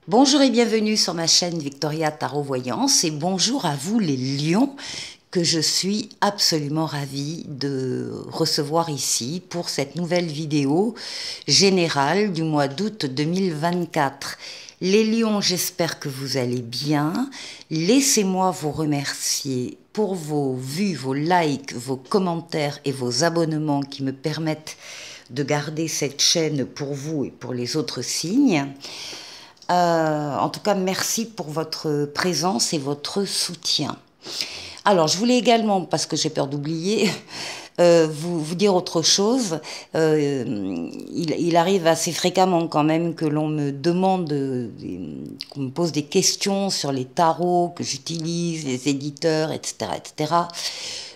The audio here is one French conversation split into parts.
Bonjour et bienvenue sur ma chaîne Victoria Tarot Voyance et bonjour à vous les lions que je suis absolument ravie de recevoir ici pour cette nouvelle vidéo générale du mois d'août 2024. Les lions, j'espère que vous allez bien. Laissez-moi vous remercier pour vos vues, vos likes, vos commentaires et vos abonnements qui me permettent de garder cette chaîne pour vous et pour les autres signes. En tout cas, merci pour votre présence et votre soutien. Alors, je voulais également, parce que j'ai peur d'oublier, vous dire autre chose. Il arrive assez fréquemment quand même que l'on me demande, qu'on me pose des questions sur les tarots que j'utilise, les éditeurs, etc., etc.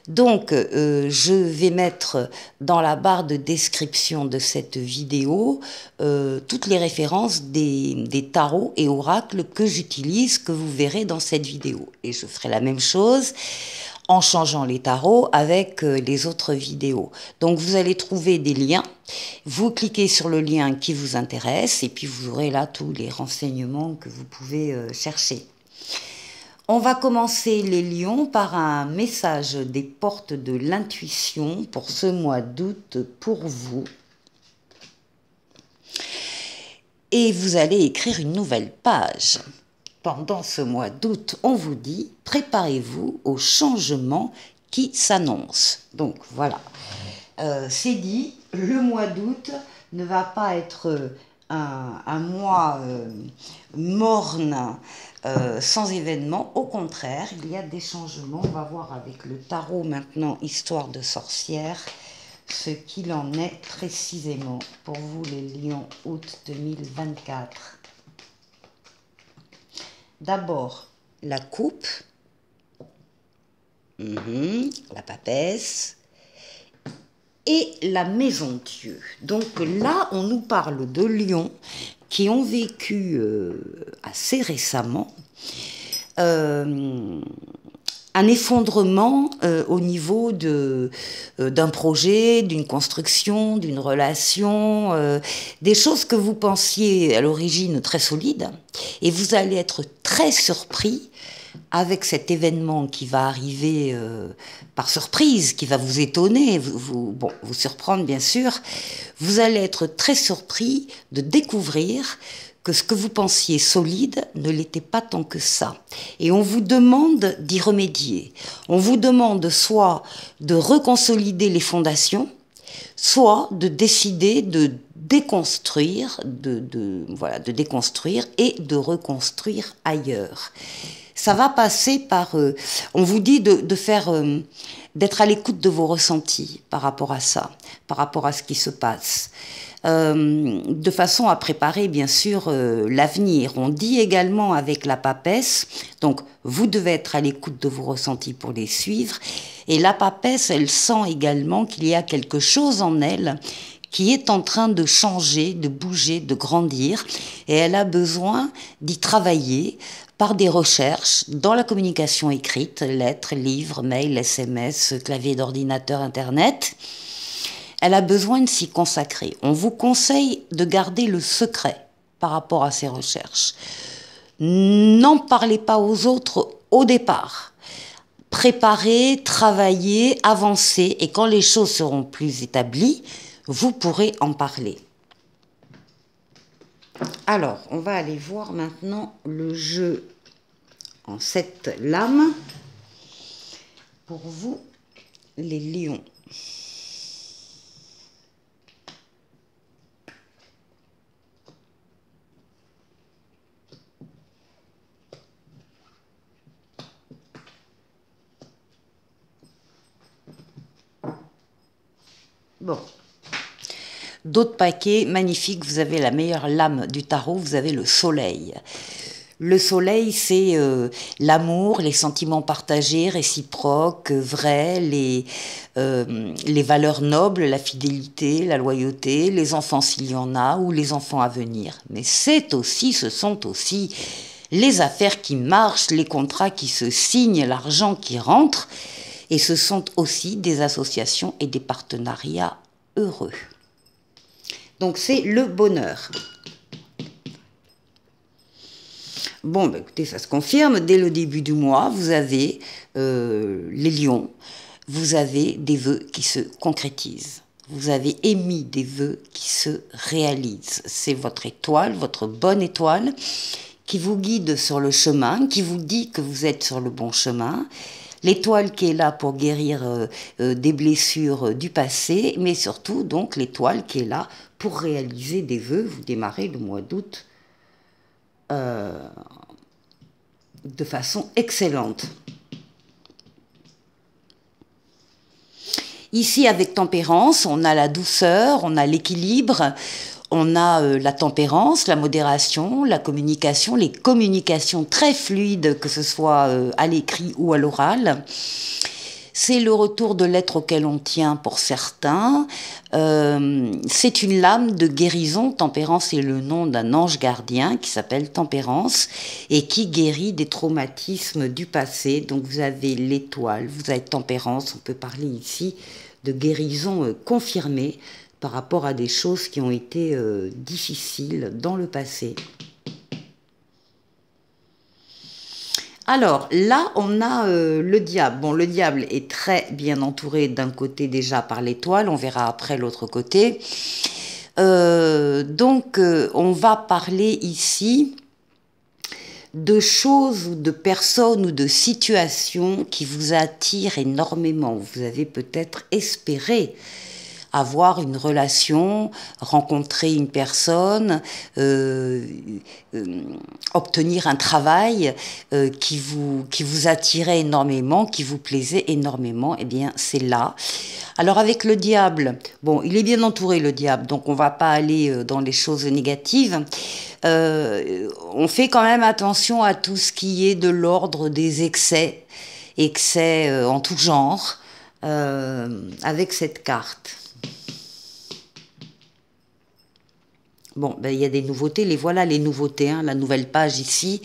Donc, je vais mettre dans la barre de description de cette vidéo toutes les références des tarots et oracles que j'utilise, que vous verrez dans cette vidéo. Et je ferai la même chose en changeant les tarots avec les autres vidéos. Donc, vous allez trouver des liens. Vous cliquez sur le lien qui vous intéresse et puis vous aurez là tous les renseignements que vous pouvez chercher. On va commencer les lions par un message des portes de l'intuition pour ce mois d'août pour vous. Et vous allez écrire une nouvelle page. Pendant ce mois d'août, on vous dit, préparez-vous au changement qui s'annonce. Donc voilà, c'est dit, le mois d'août ne va pas être un mois morne, sans événement. Au contraire, il y a des changements. On va voir avec le tarot maintenant, histoire de sorcière, ce qu'il en est précisément pour vous les lions août 2024. D'abord, la coupe, la papesse et la maison Dieu. Donc là, on nous parle de lions qui ont vécu assez récemment un effondrement au niveau d'un projet, d'une construction, d'une relation, des choses que vous pensiez à l'origine très solides, et vous allez être très surpris avec cet événement qui va arriver par surprise, qui va vous étonner, vous surprendre bien sûr. Vous allez être très surpris de découvrir que ce que vous pensiez solide ne l'était pas tant que ça. Et on vous demande d'y remédier. On vous demande soit de reconsolider les fondations, soit de décider de déconstruire, de déconstruire et de reconstruire ailleurs. Ça va passer par, on vous dit de faire, d'être à l'écoute de vos ressentis par rapport à ça, par rapport à ce qui se passe. De façon à préparer bien sûr l'avenir. On dit également avec la papesse, donc vous devez être à l'écoute de vos ressentis pour les suivre, et la papesse, elle sent également qu'il y a quelque chose en elle qui est en train de changer, de bouger, de grandir, et elle a besoin d'y travailler par des recherches dans la communication écrite, lettres, livres, mails, SMS, clavier d'ordinateur, Internet. Elle a besoin de s'y consacrer. On vous conseille de garder le secret par rapport à ces recherches. N'en parlez pas aux autres au départ. Préparez, travaillez, avancez, et quand les choses seront plus établies, vous pourrez en parler. Alors, on va aller voir maintenant le jeu en 7 lames pour vous, les lions. Bon. D'autres paquets magnifiques, vous avez la meilleure lame du tarot, vous avez le soleil. Le soleil, c'est l'amour, les sentiments partagés, réciproques, vrais, les valeurs nobles, la fidélité, la loyauté, les enfants s'il y en a, ou les enfants à venir. Mais ce sont aussi les affaires qui marchent, les contrats qui se signent, l'argent qui rentre, et ce sont aussi des associations et des partenariats heureux. Donc c'est le bonheur. Bon, bah, écoutez, ça se confirme. Dès le début du mois, vous avez les lions, vous avez des vœux qui se concrétisent. Vous avez émis des vœux qui se réalisent. C'est votre étoile, votre bonne étoile, qui vous guide sur le chemin, qui vous dit que vous êtes sur le bon chemin. L'étoile qui est là pour guérir des blessures du passé, mais surtout donc l'étoile qui est là pour réaliser des vœux. Vous démarrez le mois d'août de façon excellente. Ici, avec tempérance, on a la douceur, on a l'équilibre, on a la tempérance, la modération, la communication, les communications très fluides, que ce soit à l'écrit ou à l'oral. C'est le retour de l'être auquel on tient pour certains. C'est une lame de guérison. Tempérance est le nom d'un ange gardien qui s'appelle Tempérance et qui guérit des traumatismes du passé. Donc vous avez l'étoile, vous avez Tempérance. On peut parler ici de guérison confirmée par rapport à des choses qui ont été difficiles dans le passé. Alors là, on a le diable. Bon, le diable est très bien entouré d'un côté déjà par l'étoile, on verra après l'autre côté. Donc, on va parler ici de choses ou de personnes ou de situations qui vous attirent énormément. Vous avez peut-être espéré avoir une relation, rencontrer une personne, obtenir un travail qui vous attirait énormément, qui vous plaisait énormément, eh bien c'est là. Alors avec le diable, bon, il est bien entouré le diable, donc on va pas aller dans les choses négatives. On fait quand même attention à tout ce qui est de l'ordre des excès en tout genre, avec cette carte. Bon, ben, il y a des nouveautés, les voilà les nouveautés, hein, la nouvelle page ici.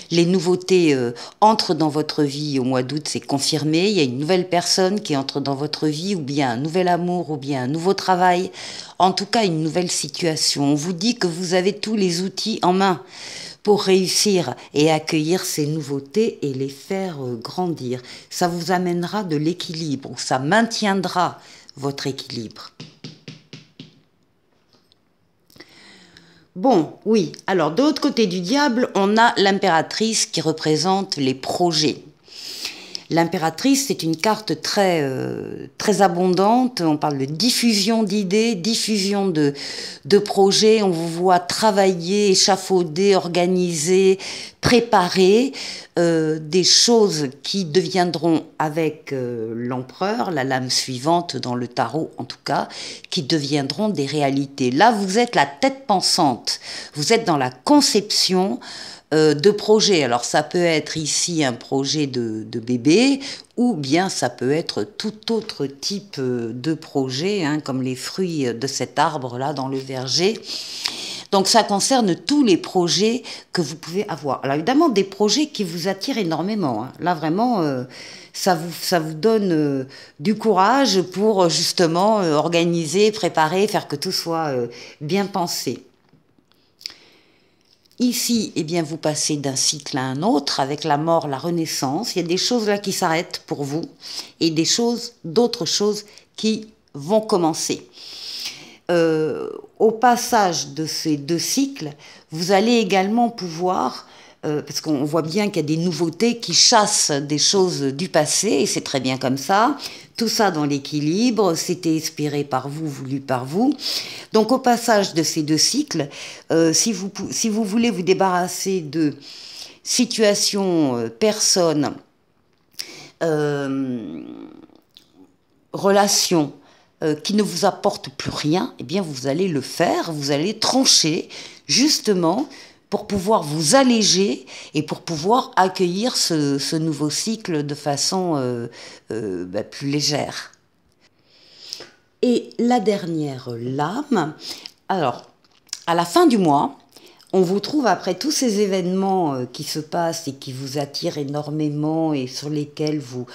Les nouveautés entrent dans votre vie au mois d'août, c'est confirmé. Il y a une nouvelle personne qui entre dans votre vie, ou bien un nouvel amour, ou bien un nouveau travail. En tout cas, une nouvelle situation. On vous dit que vous avez tous les outils en main pour réussir et accueillir ces nouveautés et les faire grandir. Ça vous amènera de l'équilibre, ça maintiendra votre équilibre. Bon, oui, alors de l'autre côté du diable, on a l'impératrice qui représente les projets. L'impératrice, c'est une carte très abondante, on parle de diffusion d'idées, diffusion de projets, on vous voit travailler, échafauder, organiser, préparer des choses qui deviendront avec l'empereur, la lame suivante dans le tarot en tout cas, qui deviendront des réalités. Là, vous êtes la tête pensante, vous êtes dans la conception de projets. Alors ça peut être ici un projet de bébé, ou bien ça peut être tout autre type de projet, hein, comme les fruits de cet arbre-là dans le verger. Donc ça concerne tous les projets que vous pouvez avoir. Alors évidemment, des projets qui vous attirent énormément. Hein. Là vraiment, ça vous donne du courage pour justement organiser, préparer, faire que tout soit bien pensé. Ici, eh bien, vous passez d'un cycle à un autre, avec la mort, la renaissance. Il y a des choses là qui s'arrêtent pour vous, et d'autres choses qui vont commencer. Au passage de ces deux cycles, vous allez également pouvoir, parce qu'on voit bien qu'il y a des nouveautés qui chassent des choses du passé, et c'est très bien comme ça. Tout ça dans l'équilibre, c'était inspiré par vous, voulu par vous. Donc au passage de ces deux cycles, si vous voulez vous débarrasser de situations, personnes, relations, qui ne vous apportent plus rien, eh bien vous allez le faire, vous allez trancher justement pour pouvoir vous alléger et pour pouvoir accueillir ce nouveau cycle de façon plus légère. Et la dernière lame, alors à la fin du mois, on vous trouve après tous ces événements qui se passent et qui vous attirent énormément et sur lesquels vous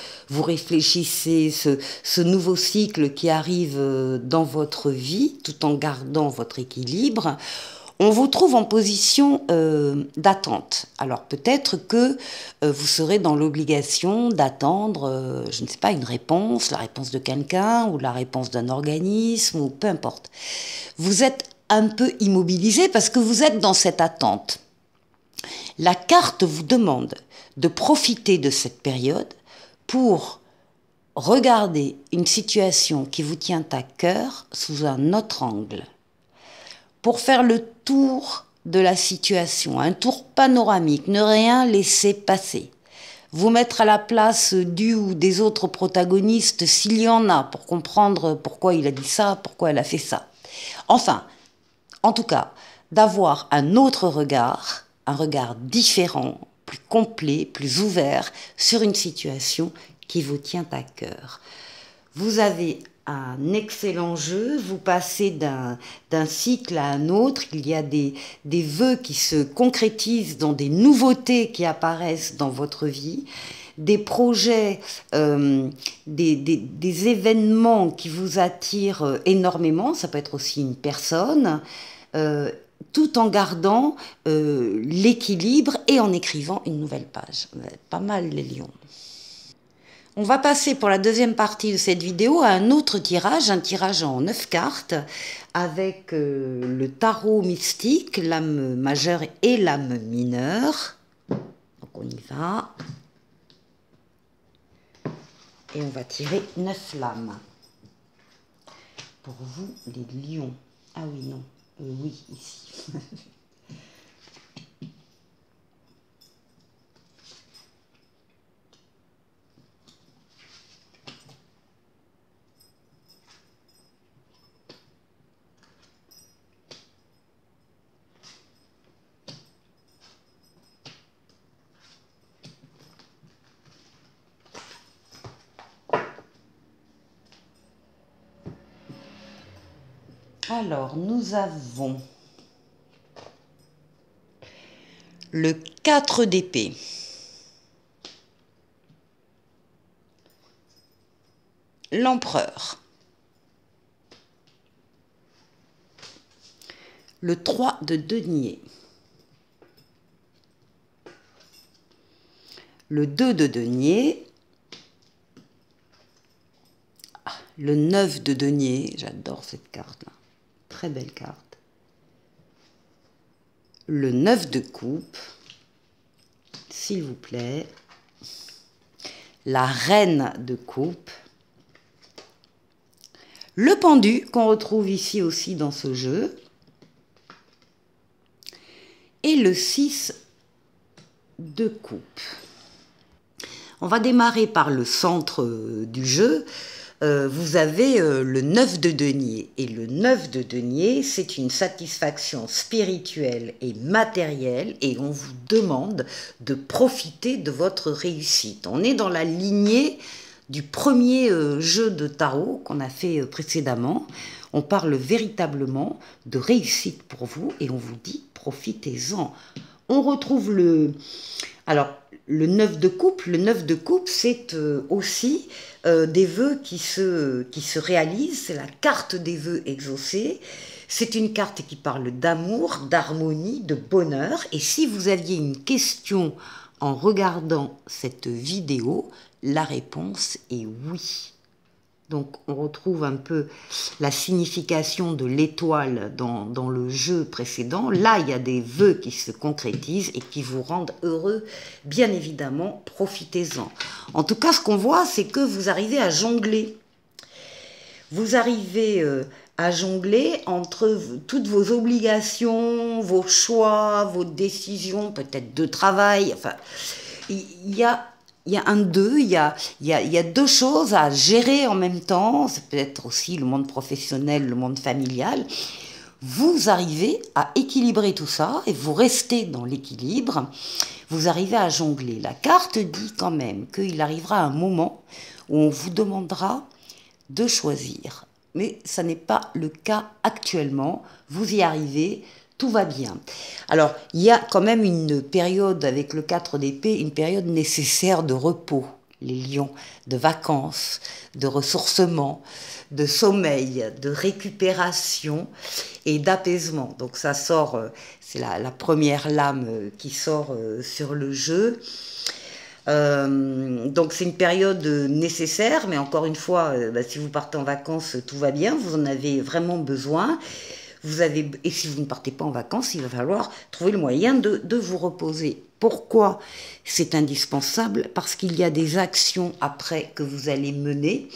réfléchissez, ce nouveau cycle qui arrive dans votre vie tout en gardant votre équilibre. On vous trouve en position d'attente. Alors peut-être que vous serez dans l'obligation d'attendre, je ne sais pas, une réponse, la réponse de quelqu'un ou la réponse d'un organisme ou peu importe. Vous êtes un peu immobilisé parce que vous êtes dans cette attente. La carte vous demande de profiter de cette période pour regarder une situation qui vous tient à cœur sous un autre angle. Pour faire le tour de la situation, un tour panoramique, ne rien laisser passer. Vous mettre à la place du ou des autres protagonistes s'il y en a, pour comprendre pourquoi il a dit ça, pourquoi elle a fait ça. Enfin, en tout cas, d'avoir un autre regard, un regard différent, plus complet, plus ouvert sur une situation qui vous tient à cœur. Vous avez un excellent jeu, vous passez d'un cycle à un autre, il y a des vœux qui se concrétisent dans des nouveautés qui apparaissent dans votre vie, des projets, des événements qui vous attirent énormément, ça peut être aussi une personne, tout en gardant l'équilibre et en écrivant une nouvelle page. Pas mal les lions. On va passer pour la deuxième partie de cette vidéo à un autre tirage, un tirage en 9 cartes avec le tarot mystique, l'âme majeure et l'âme mineure. Donc on y va. Et on va tirer 9 lames. Pour vous, les lions. Ah oui, non. Oui, ici. Alors, nous avons le 4 d'épée, l'empereur, le 3 de denier, le 2 de denier, le 9 de denier, j'adore cette carte-là, très belle carte, le 9 de coupe, s'il vous plaît, la reine de coupe, le pendu qu'on retrouve ici aussi dans ce jeu, et le 6 de coupe. On va démarrer par le centre du jeu. Vous avez le 9 de denier. Et le 9 de denier, c'est une satisfaction spirituelle et matérielle. Et on vous demande de profiter de votre réussite. On est dans la lignée du premier jeu de tarot qu'on a fait précédemment. On parle véritablement de réussite pour vous et on vous dit profitez-en. On retrouve le 9 de coupe. Le 9 de coupe, c'est aussi des vœux qui se réalisent. C'est la carte des vœux exaucés. C'est une carte qui parle d'amour, d'harmonie, de bonheur. Et si vous aviez une question en regardant cette vidéo, la réponse est oui. Donc on retrouve un peu la signification de l'étoile dans le jeu précédent. Là, il y a des vœux qui se concrétisent et qui vous rendent heureux. Bien évidemment, profitez-en. En tout cas, ce qu'on voit, c'est que vous arrivez à jongler. Vous arrivez à jongler entre toutes vos obligations, vos choix, vos décisions, peut-être de travail. Enfin, il y a deux choses à gérer en même temps. C'est peut-être aussi le monde professionnel, le monde familial. Vous arrivez à équilibrer tout ça et vous restez dans l'équilibre. Vous arrivez à jongler. La carte dit quand même qu'il arrivera un moment où on vous demandera de choisir. Mais ça n'est pas le cas actuellement. Vous y arrivez. Tout va bien. Alors, il y a quand même une période avec le 4 d'épée, une période nécessaire de repos. les lions, de vacances, de ressourcement, de sommeil, de récupération et d'apaisement. Donc ça sort, c'est la première lame qui sort sur le jeu. Donc c'est une période nécessaire, mais encore une fois, si vous partez en vacances, tout va bien, vous en avez vraiment besoin. Et si vous ne partez pas en vacances, il va falloir trouver le moyen de vous reposer. Pourquoi c'est indispensable? Parce qu'il y a des actions après que vous allez mener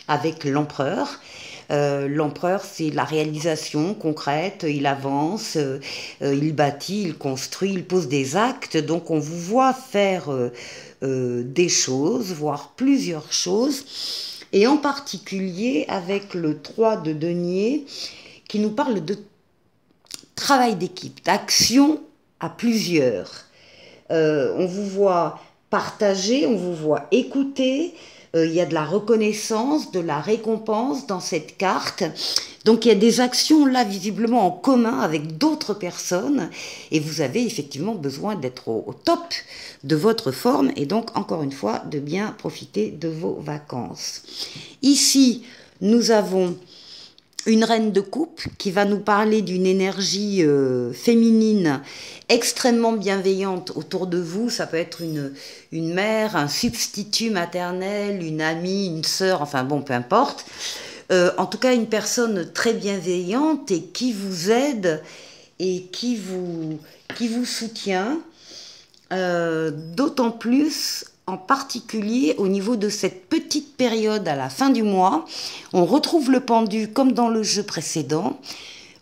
avec l'empereur. L'empereur, c'est la réalisation concrète, il avance, il bâtit, il construit, il pose des actes. Donc on vous voit faire des choses, voire plusieurs choses. Et en particulier avec le 3 de denier, qui nous parle de travail d'équipe, d'action à plusieurs. On vous voit partager, on vous voit écouter, il y a de la reconnaissance, de la récompense dans cette carte. Donc il y a des actions là visiblement en commun avec d'autres personnes et vous avez effectivement besoin d'être au top de votre forme et donc encore une fois de bien profiter de vos vacances. Ici, nous avons une reine de coupe qui va nous parler d'une énergie féminine extrêmement bienveillante autour de vous. Ça peut être une mère, un substitut maternel, une amie, une sœur, enfin bon, peu importe. En tout cas, une personne très bienveillante et qui vous aide et qui vous soutient. D'autant plus en particulier au niveau de cette petite période à la fin du mois, on retrouve le pendu comme dans le jeu précédent,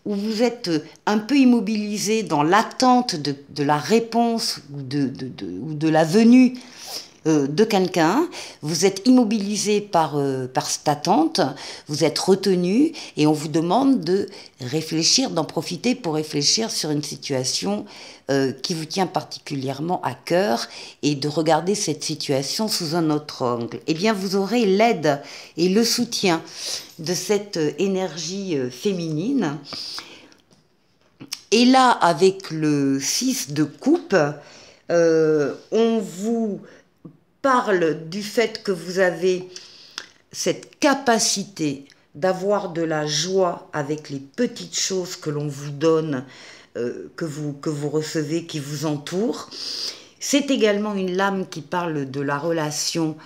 où vous êtes un peu immobilisé dans l'attente de la réponse ou de la venue de quelqu'un, vous êtes immobilisé par cette attente, vous êtes retenu et on vous demande de réfléchir, d'en profiter pour réfléchir sur une situation qui vous tient particulièrement à cœur et de regarder cette situation sous un autre angle. Eh bien, vous aurez l'aide et le soutien de cette énergie féminine. Et là, avec le 6 de coupe, on vous parle du fait que vous avez cette capacité d'avoir de la joie avec les petites choses que l'on vous donne, que vous recevez, qui vous entourent. C'est également une lame qui parle de la relation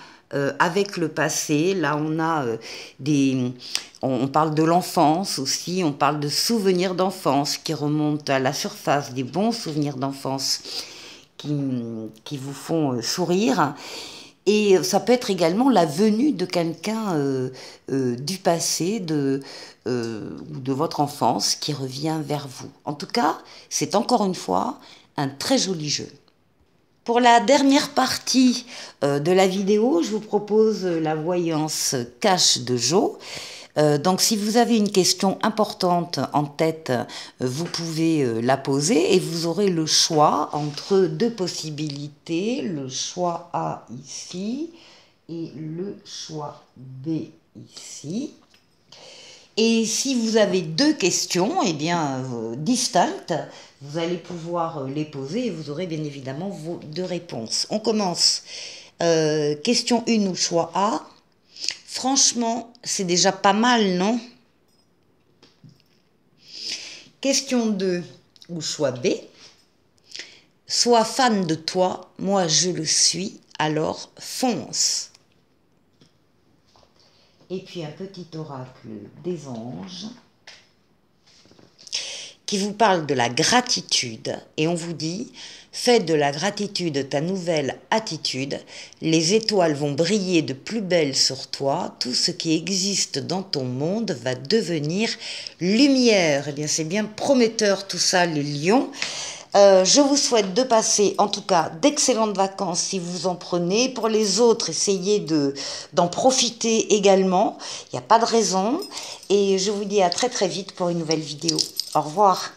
avec le passé. Là, on a on parle de l'enfance aussi, on parle de souvenirs d'enfance qui remontent à la surface, des bons souvenirs d'enfance qui vous font sourire. Et ça peut être également la venue de quelqu'un du passé, de votre enfance qui revient vers vous. En tout cas, c'est encore une fois un très joli jeu. Pour la dernière partie de la vidéo, je vous propose la voyance cache de Jo. Donc si vous avez une question importante en tête, vous pouvez la poser et vous aurez le choix entre deux possibilités, le choix A ici et le choix B ici. Et si vous avez deux questions distinctes, vous allez pouvoir les poser et vous aurez bien évidemment vos deux réponses. On commence. Question 1 ou choix A. Franchement, c'est déjà pas mal, non? Question 2 ou choix B. Sois fan de toi, moi je le suis, alors fonce. Et puis un petit oracle des anges qui vous parle de la gratitude et on vous dit « Fais de la gratitude ta nouvelle attitude, les étoiles vont briller de plus belle sur toi, tout ce qui existe dans ton monde va devenir lumière. » Eh bien c'est bien prometteur tout ça les lions. Je vous souhaite de passer en tout cas d'excellentes vacances si vous en prenez. Pour les autres, essayez d'en profiter également. Il n'y a pas de raison. Et je vous dis à très très vite pour une nouvelle vidéo. Au revoir.